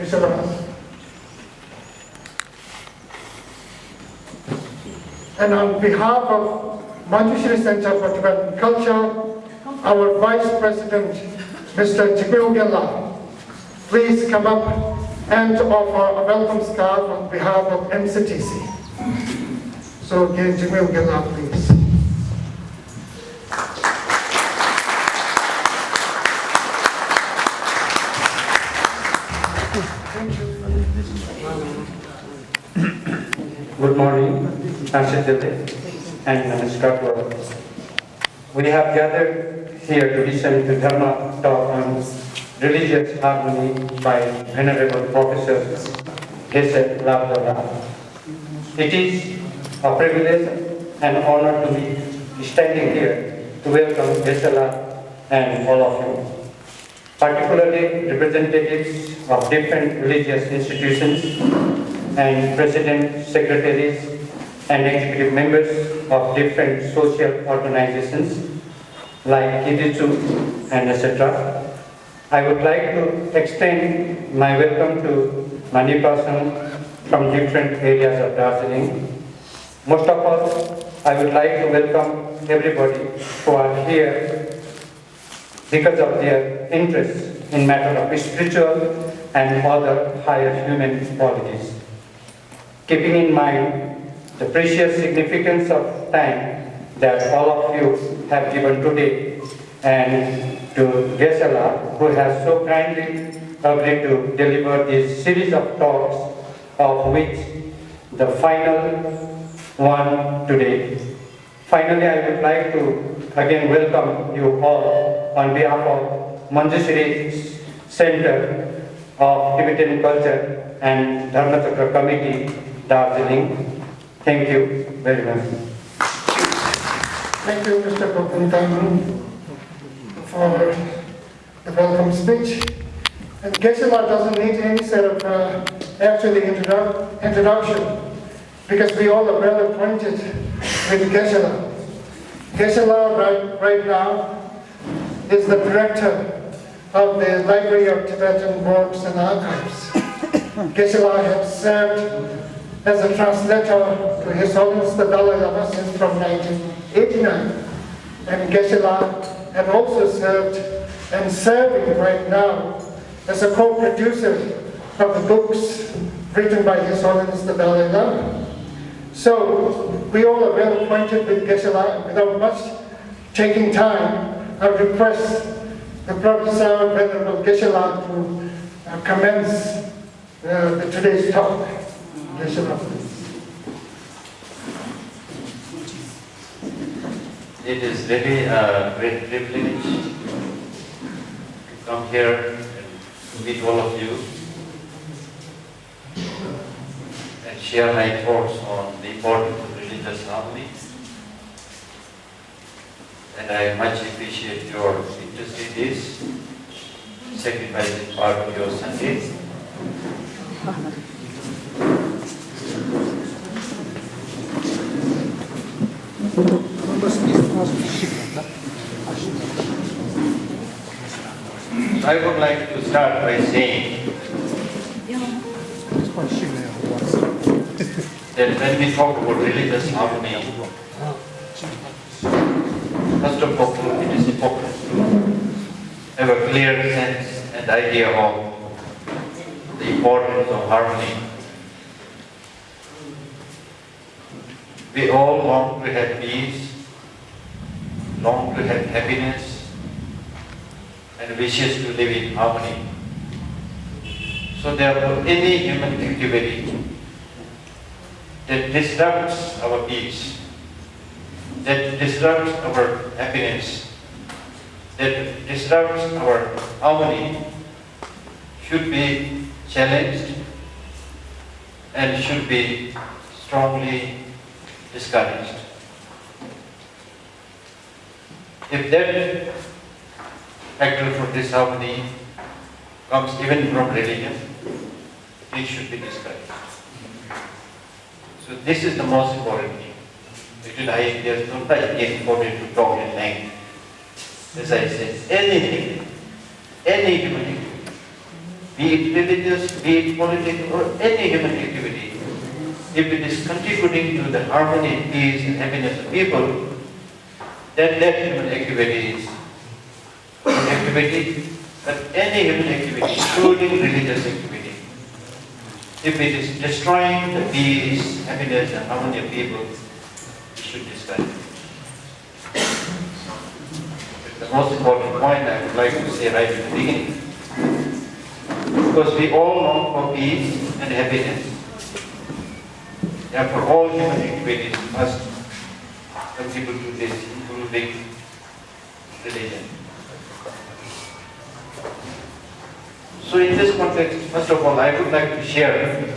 Geshe Lhakdor. And on behalf of Manjushiee Center for Tibetan Culture, our Vice President, Mr. Gela, please come up and offer a welcome scarf on behalf of MCTC. So again, Gela, please. Good morning, Namaskar and Namaskar. We have gathered here to listen to Dharma talk on religious harmony by Venerable Professor Geshey Lhakdor. It is a privilege and honor to be standing here to welcome Geshe and all of you, particularly representatives of different religious institutions and presidents, secretaries, and executive members of different social organizations like Kiditsu and etc. I would like to extend my welcome to many persons from different areas of Darjeeling. Most of all, I would like to welcome everybody who are here because of their interest in matter of spiritual and other higher human qualities. Keeping in mind the precious significance of time that all of you have given today, and to Geshe, who has so kindly agreed to deliver this series of talks, of which the final one today. Finally, I would like to again welcome you all on behalf of Manjushiee Center of Tibetan Culture and Dharmachakra Committee, Darjeeling. Thank you very much. Thank you, Mr. Kokuntan, for the welcome speech. And Geshe doesn't need any sort of introduction, because we all are well acquainted with Geshe. Geshe right now is the director of the Library of Tibetan Works and Archives. Geshe has served as a translator to His Holiness the Dalai Lama since from 1989. And Geshe had also served and serving right now as a co-producer of the books written by His Holiness the Dalai Lama. So we all are well acquainted with Geshe. Without much taking time, I request the Professor Venerable Geshe to commence today's talk. It is really a great privilege to come here and meet all of you and share my thoughts on the importance of religious harmony. And I much appreciate your interest in this, sacrificing part of your Sunday. So I would like to start by saying that when we talk about religious harmony, first of all, it is important to have a clear sense and idea of the importance of harmony. We all long to have peace, long to have happiness, and wishes to live in harmony. So therefore, any human activity that disrupts our peace, that disrupts our happiness, that disrupts our harmony, should be challenged and should be strongly discouraged. If that factor for disharmony comes even from religion, it should be discouraged. So this is the most important thing. There's no time for me to talk in length. As I said, anything, any human activity be it religious, be it political, or any human activity, if it is contributing to the harmony, peace, and happiness of people, then that human activity is an activity, but any human activity, including religious activity, if it is destroying the peace, happiness, and harmony of people, we should discuss it. The most important point I would like to say right at the beginning, because we all long for peace and happiness. Therefore, all human activities must contribute to this, including religion. So in this context, first of all, I would like to share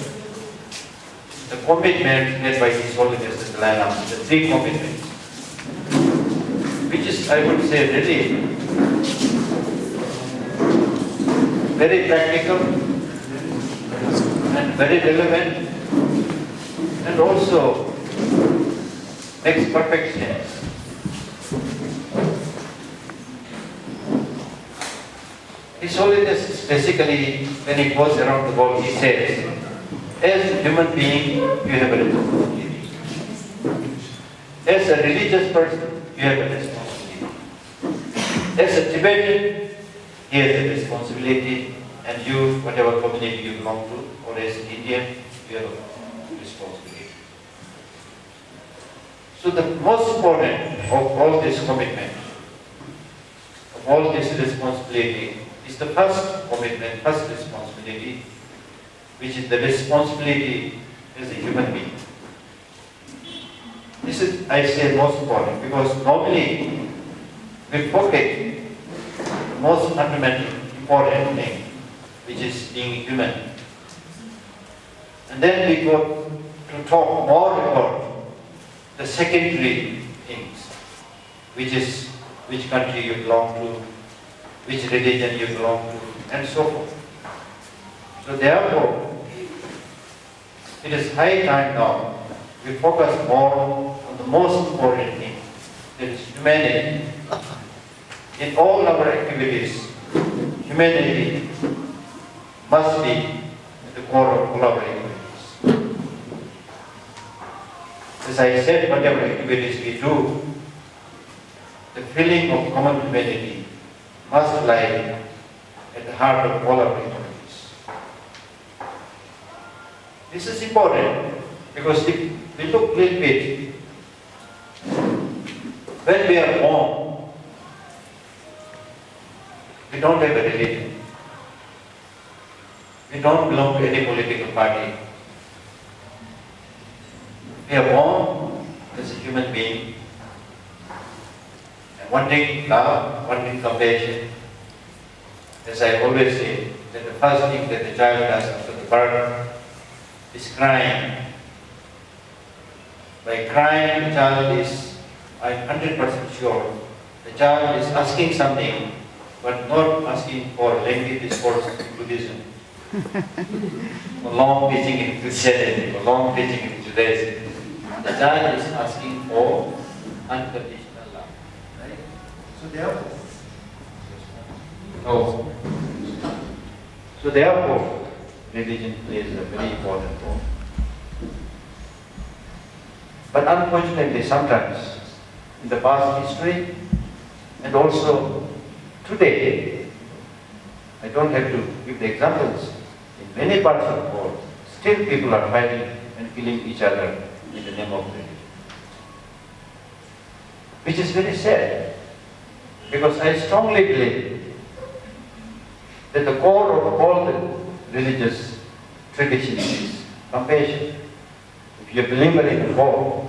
the commitment made by His Holiness the Dalai Lama, the 3 commitments, which is, I would say, really very practical and very relevant, and also makes perfect sense. His Holiness basically, when he goes around the world, he says, as a human being, you have a responsibility. As a religious person, you have a responsibility. As a Tibetan, he has a responsibility, and you, whatever community you belong to, or as an Indian, you have a responsibility. So the most important of all this commitment, of all this responsibility, is the first commitment, first responsibility, which is the responsibility as a human being. This is, I say, most important, because normally we forget the most fundamental, important thing, which is being human. And then we go to talk more about the secondary things, which is which country you belong to, which religion you belong to, and so forth. So therefore, it is high time now we focus more on the most important thing, that is humanity. In all our activities, humanity must be at the core of all our activities. As I said, whatever activities we do, the feeling of common humanity must lie at the heart of all our activities. This is important because if we look a little bit, when we are born, we don't have a religion. We don't belong to any political party. We are born as a human being, and wanting love, wanting compassion. As I always say, that the first thing that the child does after the birth is crying. By crying, the child is, I'm 100% sure, the child is asking something, but not asking for lengthy discourse in Buddhism, or long teaching in Christianity, or long teaching in Judaism. The child is asking for unconditional love. Right? So therefore, religion plays a very important role. But unfortunately, sometimes in the past history and also today, I don't have to give the examples, in many parts of the world, still people are fighting and killing each other in the name of religion. Which is very sad, because I strongly believe that the core of all the religious traditions is compassion. If you're a believer in the God,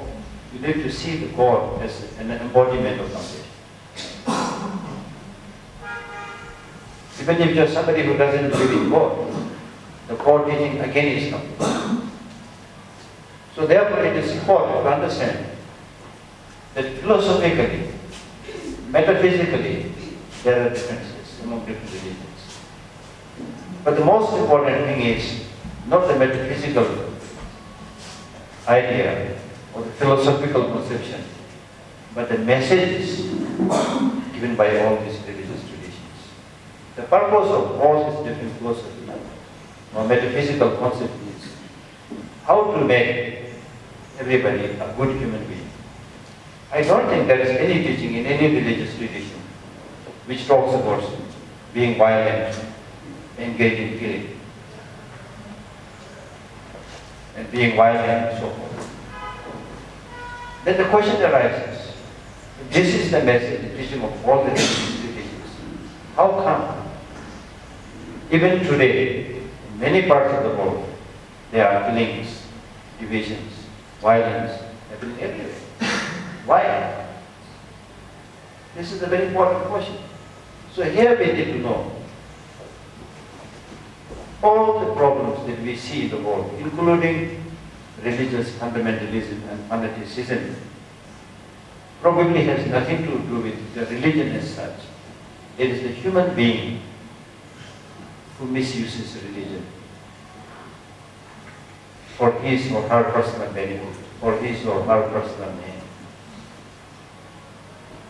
you need to see the God as an embodiment of compassion. Even if you're somebody who doesn't believe in God, the core teaching again is compassion. So therefore it is important to understand that philosophically, metaphysically, there are differences among different religions. But the most important thing is not the metaphysical idea or the philosophical conception, but the messages given by all these religious traditions. The purpose of all these different philosophies or metaphysical concept is how to make everybody a good human being. I don't think there is any teaching in any religious tradition which talks about being violent, engaged in killing, and being violent and so forth. Then the question arises, if this is the message, the teaching of all the religious traditions, how come even today, in many parts of the world, there are killings, divisions, violence happening everywhere? Why? This is a very important question. So here we need to know all the problems that we see in the world, including religious fundamentalism and fanaticism, probably has nothing to do with the religion as such. It is the human being who misuses religion for his or her personal benefit, for his or her personal gain.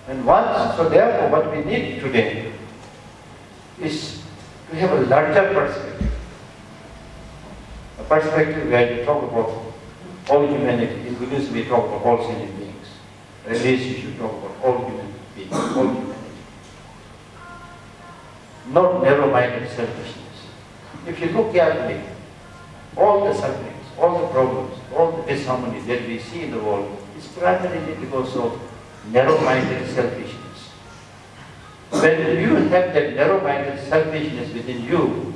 And so therefore what we need today is to have a larger perspective. A perspective where we talk about all humanity. In Buddhism we talk about all sentient beings. At least you should talk about all human beings, all humanity. Not narrow-minded selfishness. If you look carefully, all the sufferings, all the problems, all the disharmony that we see in the world is primarily because of narrow-minded selfishness. When you have that narrow-minded selfishness within you,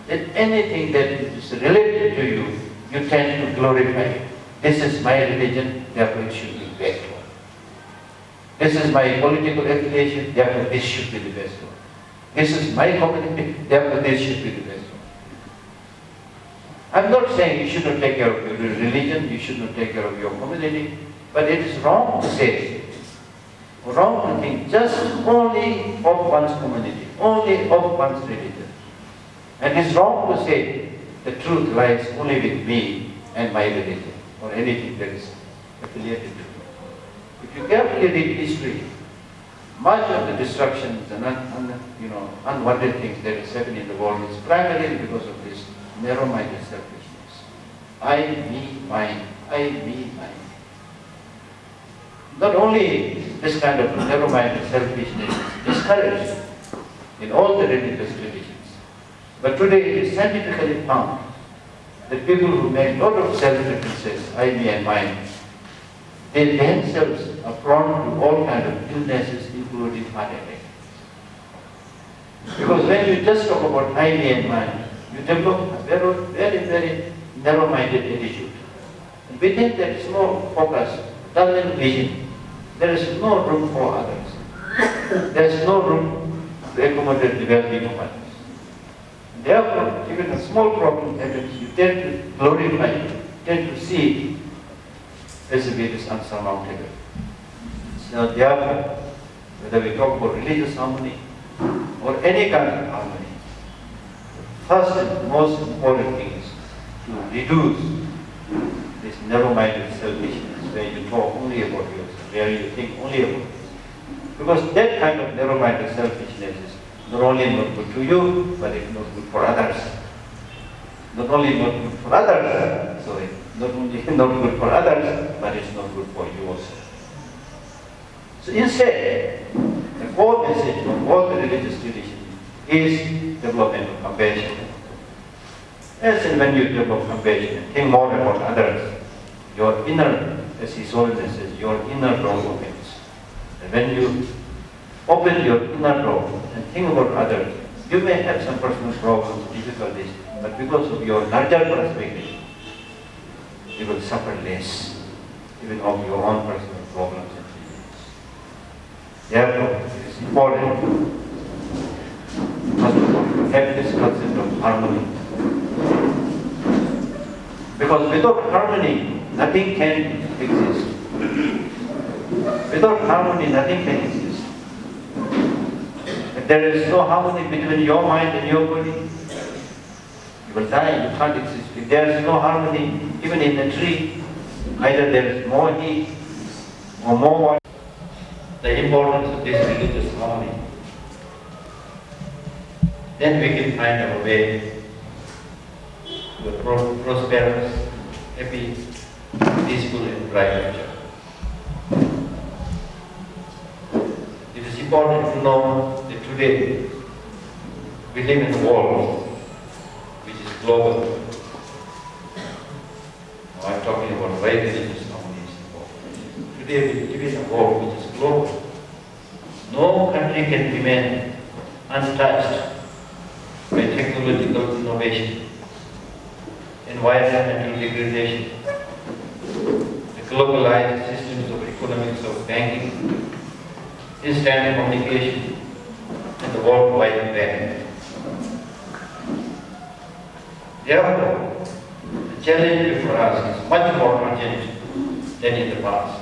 then anything that is related to you, you tend to glorify. This is my religion, therefore it should be the best one. This is my political affiliation, therefore this should be the best one. This is my community, therefore this should be the best one. I'm not saying you should not take care of your religion, you should not take care of your community, but it is wrong to say, wrong to think just only of one's community, only of one's religion. And it is wrong to say the truth lies only with me and my religion, or anything that is affiliated to me. If you carefully read history, much of the destructions and unwanted things that is happening in the world is primarily because of this narrow-minded selfishness. I, me, mine. I, me, mine. Not only this kind of narrow-minded selfishness is discouraged in all the religious traditions, but today it is scientifically found that people who make a lot of self-references, I, me, and mine, they themselves are prone to all kinds of illnesses, including heart attack. Because when you just talk about I, me, and mine, you develop a very, very narrow-minded attitude. And within that small focus, tunnel vision, there is no room for others. There is no room to accommodate the well-being of others. And therefore, even a small problem happens, you tend to glorify it, tend to see it as if it is unsurmountable. So therefore, whether we talk about religious harmony or any kind of harmony, first and most important thing is to reduce this narrow-minded selfishness where you talk only about yourself, where you think only about yourself. Because that kind of narrow-minded selfishness is not only not good to you, but it's not good for others. Not only not good for others, not only not good for others, but it's not good for you also. So instead, the core message of all the religious traditions is development of compassion. As and when you develop compassion, think more about others, your inner, as His Holiness says, your inner door opens. And when you open your inner door and think about others, you may have some personal problems, difficulties, but because of your larger perspective, you will suffer less, even of your own personal problems and feelings. Therefore, it is important, first of all, to have this concept of harmony. Because without harmony, nothing can exist. Without harmony, nothing can exist. If there is no harmony between your mind and your body, you will die, you can't exist. If there is no harmony, even in the tree, either there is more heat or more water. The importance of this religious harmony. Then we can find our way to a prosperous, happy, peaceful and bright future. It is important to know that today we live in a world which is global. Now I'm talking about why religious harmony is important. Today we live in a world which is global. No country can remain untouched by technological innovation, environmental degradation, the globalized systems of economics of banking, instant communication, and the World Wide Web. Therefore, the challenge before us is much more urgent than in the past.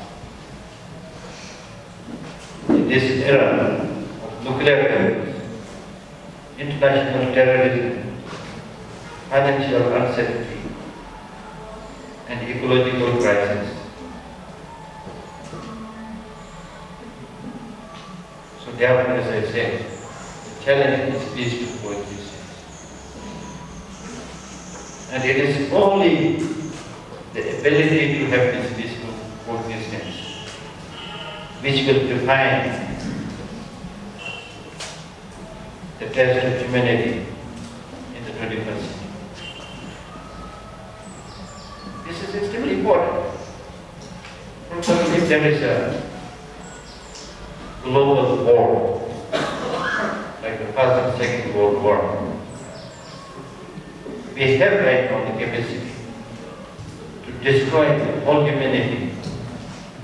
In this era of nuclear weapons, international terrorism, financial uncertainty, and ecological crisis. So therefore, as I said, the challenge is peaceful coexistence. And it is only the ability to have this peaceful coexistence which will define the test of humanity in the 21st century. This is extremely important. For example, if there is a global war, like the First and Second World War, we have right now the capacity to destroy the whole humanity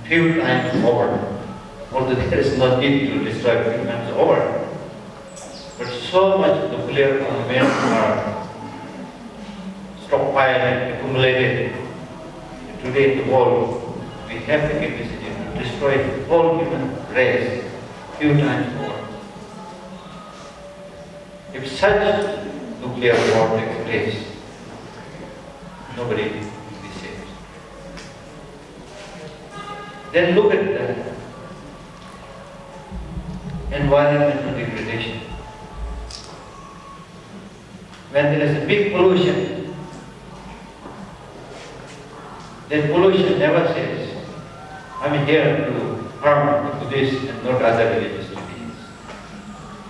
few times over. Although there is no need to destroy few times over. But so much nuclear armaments are stockpiled and accumulated. Today in the world, we have the capacity to destroy the whole human race few times over. If such nuclear war takes place, nobody will be saved. Then look at the environmental degradation. When there is a big pollution, then pollution never says, I'm here to harm the Buddhists and not other religious traditions,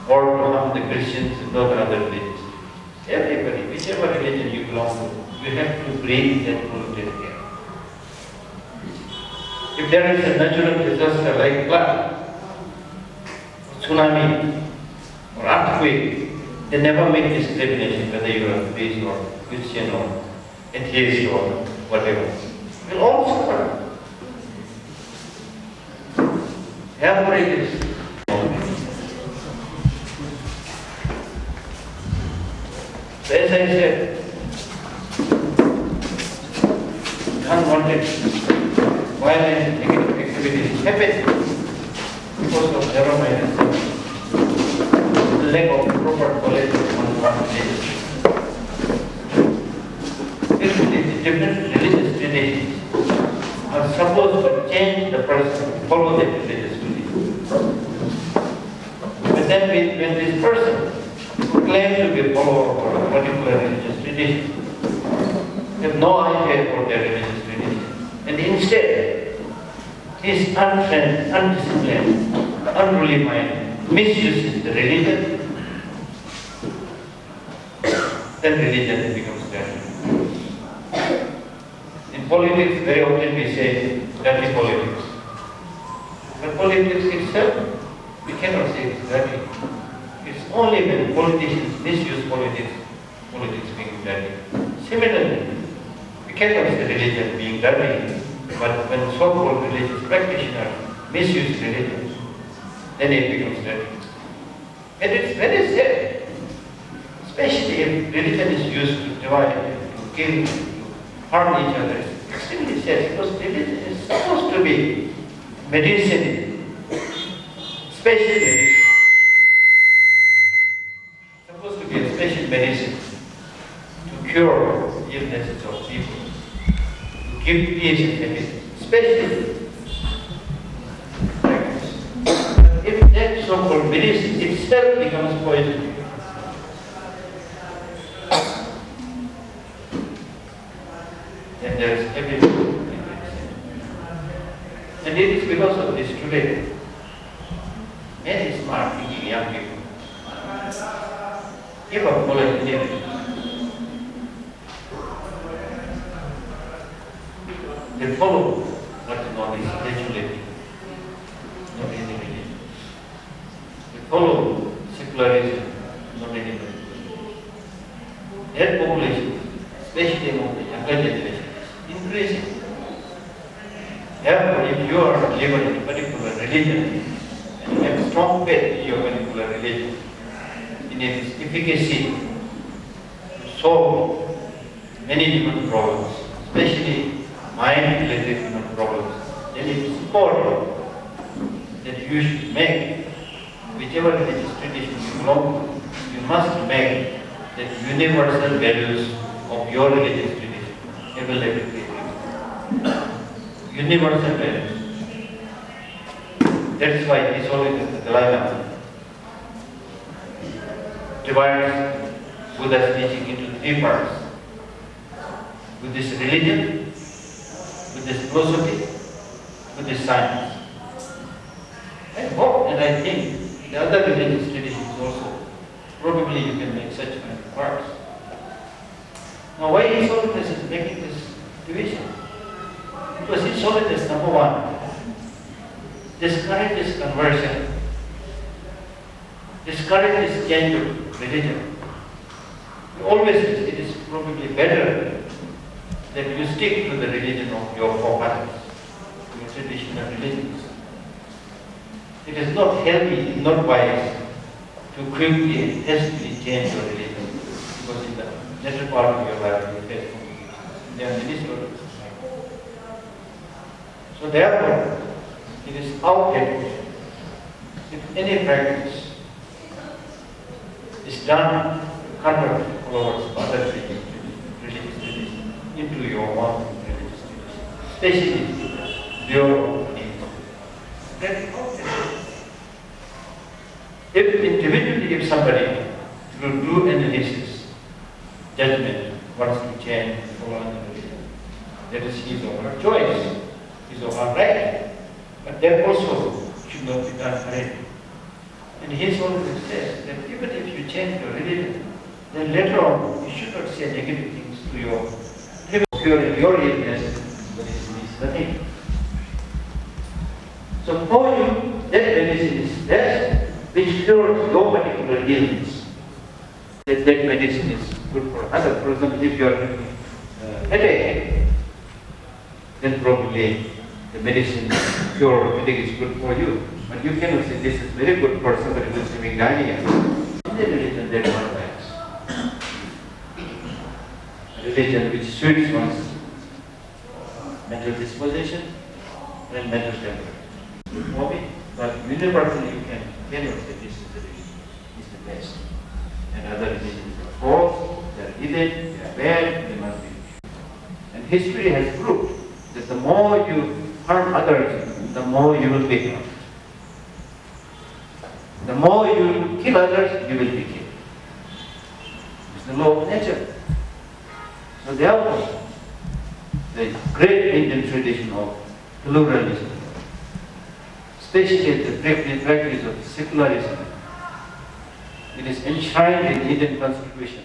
or to harm the Christians and not other religious traditions. Everybody, whichever religion you belong to, you have to breathe that polluted air. If there is a natural disaster like flood, tsunami, or earthquake, they never make discrimination whether you are Buddhist or Christian or atheist or whatever. We'll all suffer. Every is. So as I said, unwanted violence and negative activities happen because of narrow-mindedness, the lack of proper knowledge on one religion. The different religious traditions are supposed to change the person to follow that religious belief. But then when this person who claims to be a follower of a particular religious tradition have no idea about their religious tradition, and instead he is untrained, undisciplined, unruly mind, misuses the religion, then religion becomes dirty. In politics, very often we say dirty politics. But politics itself, we cannot say it's dirty. It's only when politicians misuse politics, politics being dirty. Similarly, we cannot say religion being dirty, but when so-called religious practitioners misuse religion, then it becomes dirty. And it's very sad, especially if religion is used to divide, to kill, to harm each other. It's extremely sad because religion is supposed to be medicine, special medicine. It's supposed to be a special medicine to cure illnesses of people, to give peace and happiness, special practice. But if that so-called medicine itself becomes poison, everyone. And it is because of this today, many smart thinking young people give up volunteering. They follow what is known as spirituality, not any religion. They follow secularism, not any religion. Their population, especially among the younger generation, is increasing. Therefore, if you are a believer in a particular religion and you have strong faith in your particular religion, in its efficacy to solve many human problems, especially mind-related human problems, then it is important that you should make, whichever religious tradition you belong to, you must make that universal values of your religious tradition available to you. Universal values. That is why this always is the dilemma. Divides Buddha's teaching into three parts. Buddhist religion, Buddhist philosophy, Buddhist science. I hope and I think the other religious traditions also, probably you can make such kind of parts. Now why His Holiness is making this division? Because His Holiness, number one, discourages conversion, discourages change of religion. Always it is probably better that you stick to the religion of your forefathers, your traditional religions. It is not healthy, not wise to quickly and hastily change your religion, because in the latter part of your life you face complications. There are many stories. So therefore, it is outdated if any practice is done to convert followers of other religious traditions into your own religious tradition, especially your own needs. That is outdated. If individually, if somebody will do analysis, judgment, wants to change, follow another religion, that is his or her choice, his or her right. But that also should not be done hurriedly. And His Holiness says that even if you change your religion, then later on you should not say negative things to your curing your illness, but it is nothing. So for you, that medicine is best, which cures your particular illness. That medicine is good for others. For example, if you are having headache, then probably the medicine cure headache is good for you. But you cannot say this is very good for somebody who is having diarrhea. In the religion, there are one types. A religion which suits one's mental disposition and mental temperament. For me, but universally you cannot say this is the religion, is the best. And other religions are false, they are hidden, they are bad, they must be. And history has proved that the more you harm others, the more you will be harmed. The more you kill others, you will be killed. It's the law of nature. So therefore, the great Indian tradition of pluralism, especially the practice of secularism, it is enshrined in Indian constitution.